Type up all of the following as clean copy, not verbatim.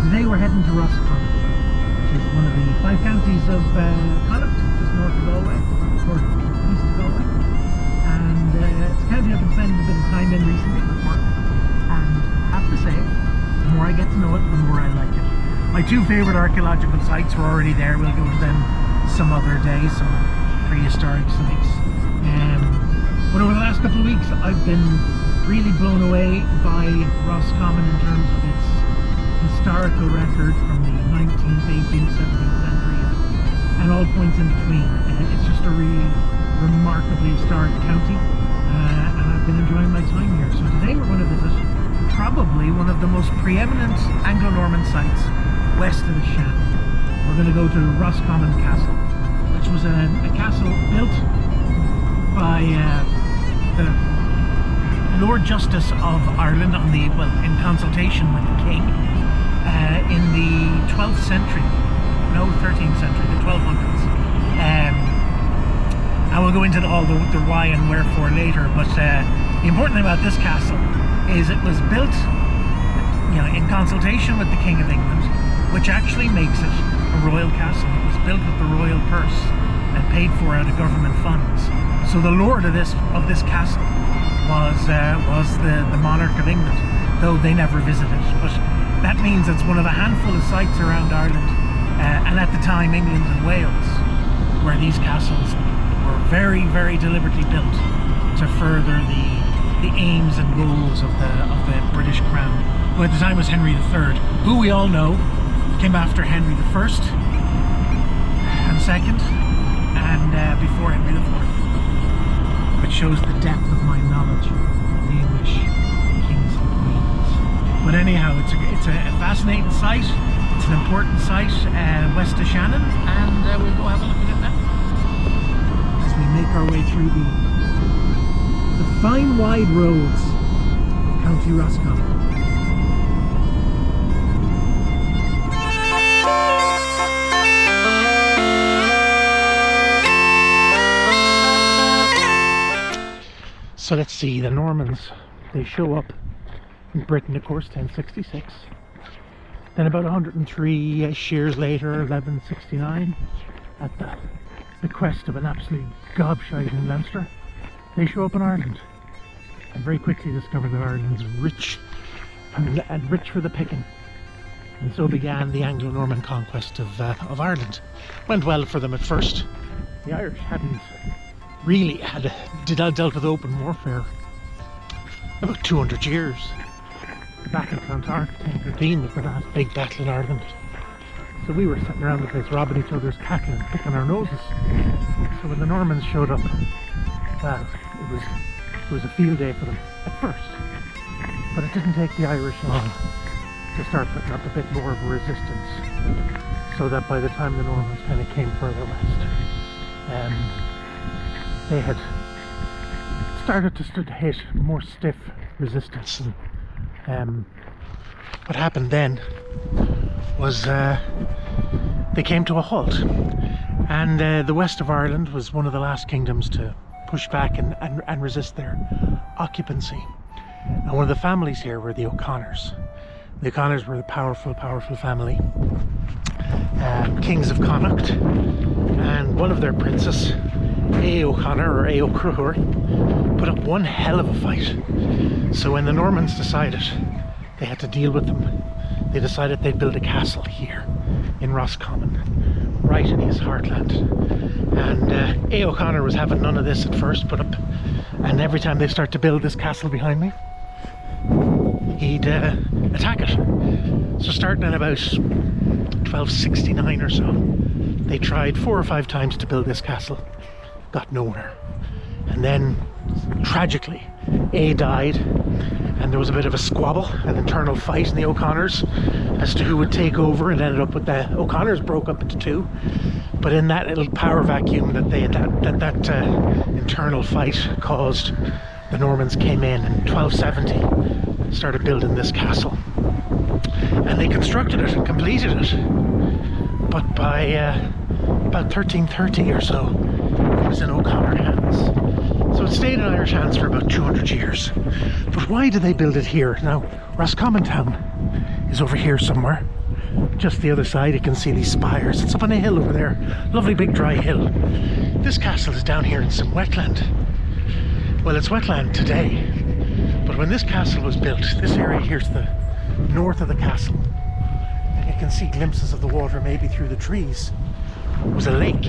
today we're heading to Roscommon, which is one of the 5 counties of Connacht, just north of Galway, or east of Galway. And it's a county I've been spending a bit of time in recently before. And I have to say, the more I get to know it, the more I like it. My 2 favourite archaeological sites were already there. We'll go to them some other day, some prehistoric sites. But over the last couple of weeks, I've been really blown away by Roscommon in terms of its historical record from the 19th, 18th, 17th century and all points in between. It's just a really remarkably historic county, and I've been enjoying my time here. So today we're going to visit probably one of the most preeminent Anglo-Norman sites west of the Shannon. We're going to go to Roscommon Castle, which was a castle built by the Lord Justice of Ireland in consultation with the King in the 12th century, no 13th century, the 1200s. And we'll go into all the why and wherefore later, but the important thing about this castle is it was built in consultation with the King of England, which actually makes it a royal castle. It was built with the royal purse and paid for out of government funds. So the lord of this castle was the monarch of England, though they never visited. But that means it's one of a handful of sites around Ireland, and at the time England and Wales, where these castles were very, very deliberately built to further the aims and goals of the British Crown, who at the time was Henry III, who we all know came after Henry I and II, and before Henry IV. Which shows the depth of my knowledge of the English kings and queens. But anyhow, it's a fascinating site. It's an important site west of Shannon, and we'll go have a look at it now as we make our way through the fine wide roads of County Roscommon. So let's see, the Normans, they show up in Britain, of course, 1066. Then about 103-ish years later, 1169, at the bequest of an absolute gobshite in Leinster, they show up in Ireland and very quickly discover that Ireland's rich and rich for the picking. And so began the Anglo-Norman conquest of Ireland. Went well for them at first. The Irish hadn't really dealt with open warfare about 200 years. The Battle of Clontarf, 1015, was the last big battle in Ireland. So we were sitting around the place robbing each other's cattle and picking our noses. So when the Normans showed up, well, it was a field day for them at first. But it didn't take the Irish long to start putting up a bit more of a resistance, so that by the time the Normans kind of came further west, they had started to hit more stiff resistance. And what happened then was they came to a halt, and the west of Ireland was one of the last kingdoms to push back and resist their occupancy. And one of the families here were the O'Connors. The O'Connors were a powerful family, kings of Connacht, and one of their princes, A. O'Connor or A. O'Cruher, put up one hell of a fight. So when the Normans decided they had to deal with them, they decided they'd build a castle here in Roscommon, right in his heartland. And A. O'Connor was having none of this at first, and every time they start to build this castle behind me, he'd attack it. So starting at about 1269 or so, they tried 4 or 5 times to build this castle. Got nowhere. And then tragically A died, and there was a bit of a squabble, an internal fight in the O'Connors as to who would take over, and ended up with the O'Connors broke up into 2. But in that little power vacuum that internal fight caused, the Normans came in 1270, started building this castle, and they constructed it and completed it. But by about 1330 or so, it was in O'Connor hands. So it stayed in Irish hands for about 200 years. But why did they build it here? Now, Roscommon town is over here somewhere, just the other side you can see these spires. It's up on a hill over there, lovely big dry hill. This castle is down here in some wetland. Well, it's wetland today, but when this castle was built, this area here's the north of the castle, and you can see glimpses of the water maybe through the trees. It was a lake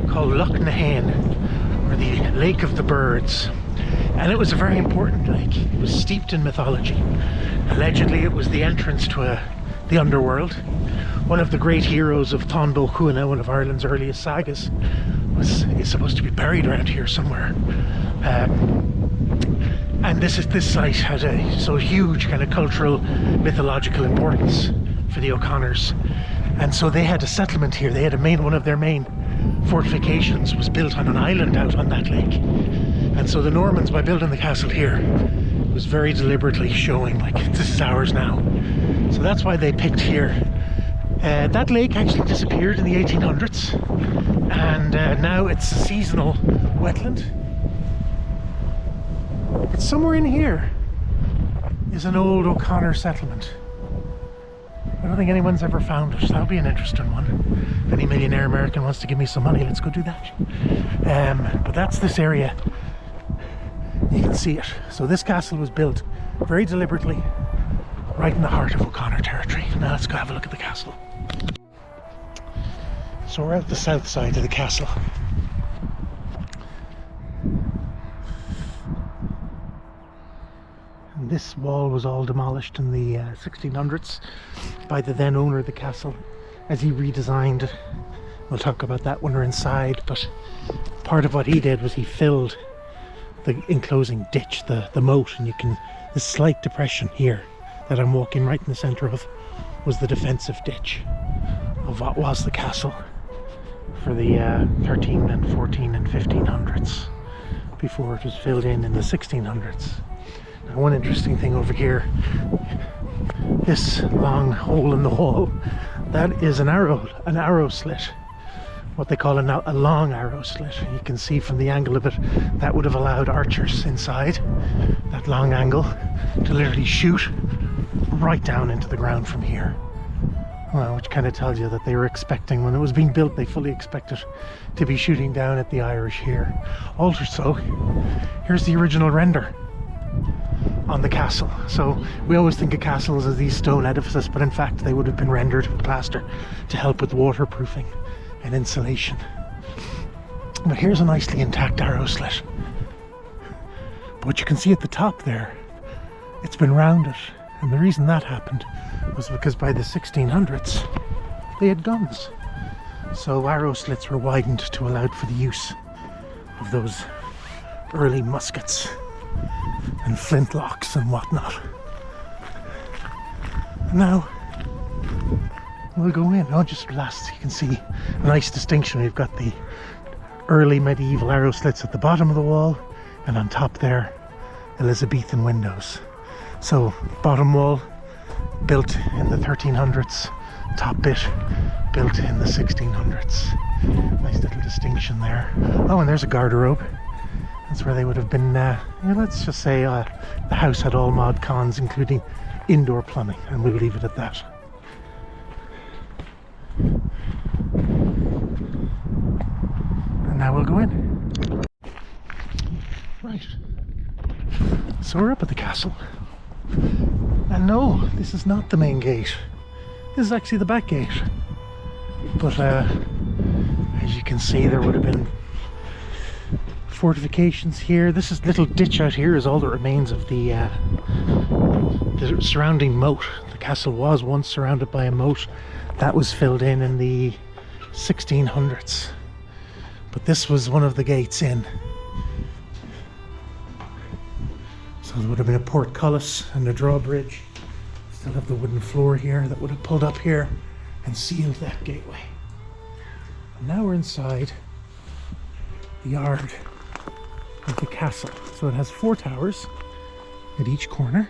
called Loch Nahane, or the Lake of the Birds, and it was a very important lake. It was steeped in mythology. Allegedly it was the entrance to the underworld. One of the great heroes of Táin Cúailnge, one of Ireland's earliest sagas, is supposed to be buried around here somewhere. And this site had a huge kind of cultural, mythological importance for the O'Connors. And so they had a settlement here. They had one of their main fortifications was built on an island out on that lake. And so the Normans, by building the castle here, was very deliberately showing, like, this is ours now. So that's why they picked here. That lake actually disappeared in the 1800s, and now it's a seasonal wetland. But somewhere in here is an old O'Connor settlement. I don't think anyone's ever found it. That'll be an interesting one. If any millionaire American wants to give me some money, let's go do that. But that's this area. You can see it. So this castle was built very deliberately right in the heart of O'Connor territory. Now let's go have a look at the castle. So we're at the south side of the castle. And this wall was all demolished in the 1600s by the then owner of the castle as he redesigned it. We'll talk about that when we're inside, but part of what he did was he filled the enclosing ditch, the moat, and this slight depression here that I'm walking right in the centre of was the defensive ditch of what was the castle for the 13 and 14 and 1500s before it was filled in the 1600s. Now, one interesting thing over here, this long hole in the wall, that is an arrow slit, what they call a long arrow slit. You can see from the angle of it, that would have allowed archers inside, that long angle, to literally shoot right down into the ground from here. Well, which kind of tells you that they were expecting, when it was being built, they fully expected to be shooting down at the Irish here. Also, here's the original render on the castle. So we always think of castles as these stone edifices, but in fact they would have been rendered with plaster to help with waterproofing and insulation. But here's a nicely intact arrow slit. But what you can see at the top there, it's been rounded. And the reason that happened was because by the 1600s they had guns. So arrow slits were widened to allow for the use of those early muskets and flintlocks and whatnot. Now we'll go in. Oh, just last, you can see a nice distinction. We've got the early medieval arrow slits at the bottom of the wall, and on top there, Elizabethan windows. So bottom wall built in the 1300s, top bit built in the 1600s. Nice little distinction there. Oh, and there's a garderobe. That's where they would have been, let's just say the house had all mod cons, including indoor plumbing, and we'll leave it at that. And now we'll go in. Right. So we're up at the castle. And no, this is not the main gate. This is actually the back gate. But as you can see, there would have been fortifications here. This little ditch out here is all that remains of the surrounding moat. The castle was once surrounded by a moat that was filled in the 1600s. But this was one of the gates in. So there would have been a portcullis and a drawbridge. Still have the wooden floor here that would have pulled up here and sealed that gateway. And now we're inside the yard of the castle. So it has 4 towers at each corner.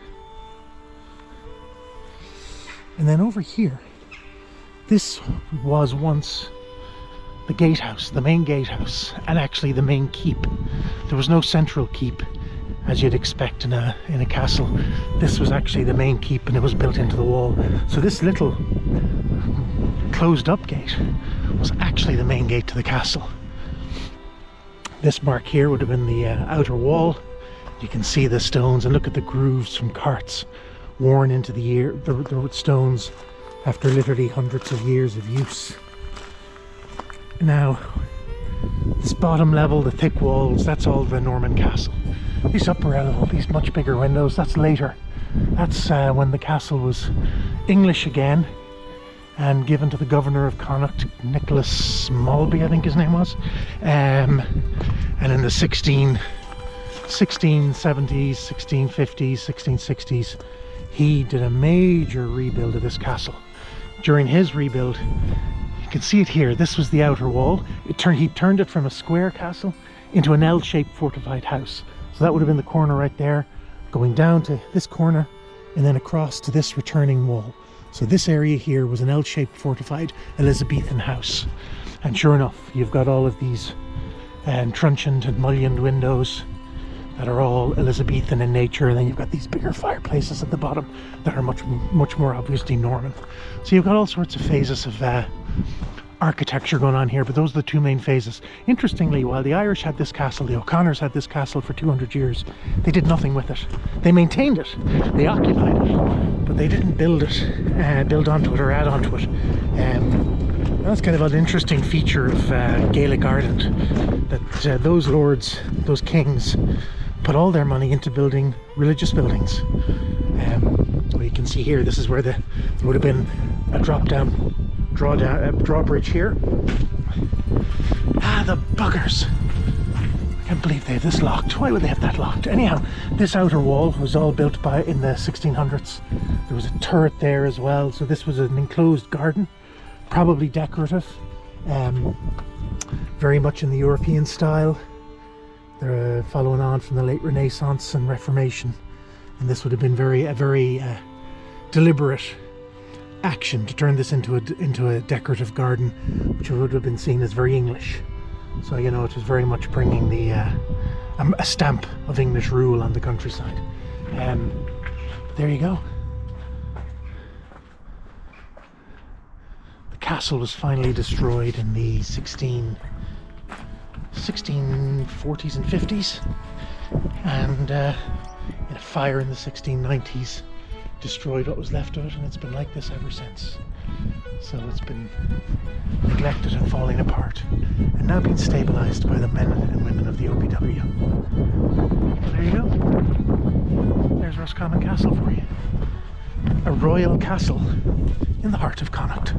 And then over here, this was once the gatehouse, the main gatehouse, and actually the main keep. There was no central keep as you'd expect in a castle. This was actually the main keep, and it was built into the wall. So this little closed up gate was actually the main gate to the castle. This mark here would have been the outer wall. You can see the stones, and look at the grooves from carts worn into the stones after literally hundreds of years of use. Now, this bottom level, the thick walls, that's all the Norman castle. This upper level, these much bigger windows, that's later. That's when the castle was English again and given to the governor of Connacht, Nicholas Malby, I think his name was. And in the 1670s, 1650s, 1660s, he did a major rebuild of this castle. During his rebuild, you can see it here, this was the outer wall. He turned it from a square castle into an L-shaped fortified house. So that would have been the corner right there, going down to this corner and then across to this returning wall. So this area here was an L-shaped fortified Elizabethan house. And sure enough, you've got all of these truncheoned and mullioned windows that are all Elizabethan in nature, and then you've got these bigger fireplaces at the bottom that are much more obviously Norman. So you've got all sorts of phases of architecture going on here, but those are the two main phases. Interestingly, while the Irish had this castle, the O'Connors had this castle for 200 years, they did nothing with it. They maintained it, they occupied it, but they didn't build onto it or add onto it. That's kind of an interesting feature of Gaelic Ireland, that those lords, those kings, put all their money into building religious buildings. Well, you can see here, this is where there would have been a drawbridge here. The buggers! I can't believe they have this locked. Why would they have that locked? Anyhow, this outer wall was all built in the 1600s. There was a turret there as well, so this was an enclosed garden, probably decorative, very much in the European style. They're following on from the late Renaissance and Reformation, and this would have been a very deliberate action to turn this into a decorative garden, which would have been seen as very English. So, you know, it was very much bringing a stamp of English rule on the countryside. But there you go. The castle was finally destroyed in the 1640s and 50s, and in a fire in the 1690s destroyed what was left of it, and it's been like this ever since. So it's been neglected and falling apart, and now being stabilised by the men and women of the OPW. There you go. There's Roscommon Castle for you. A royal castle in the heart of Connacht.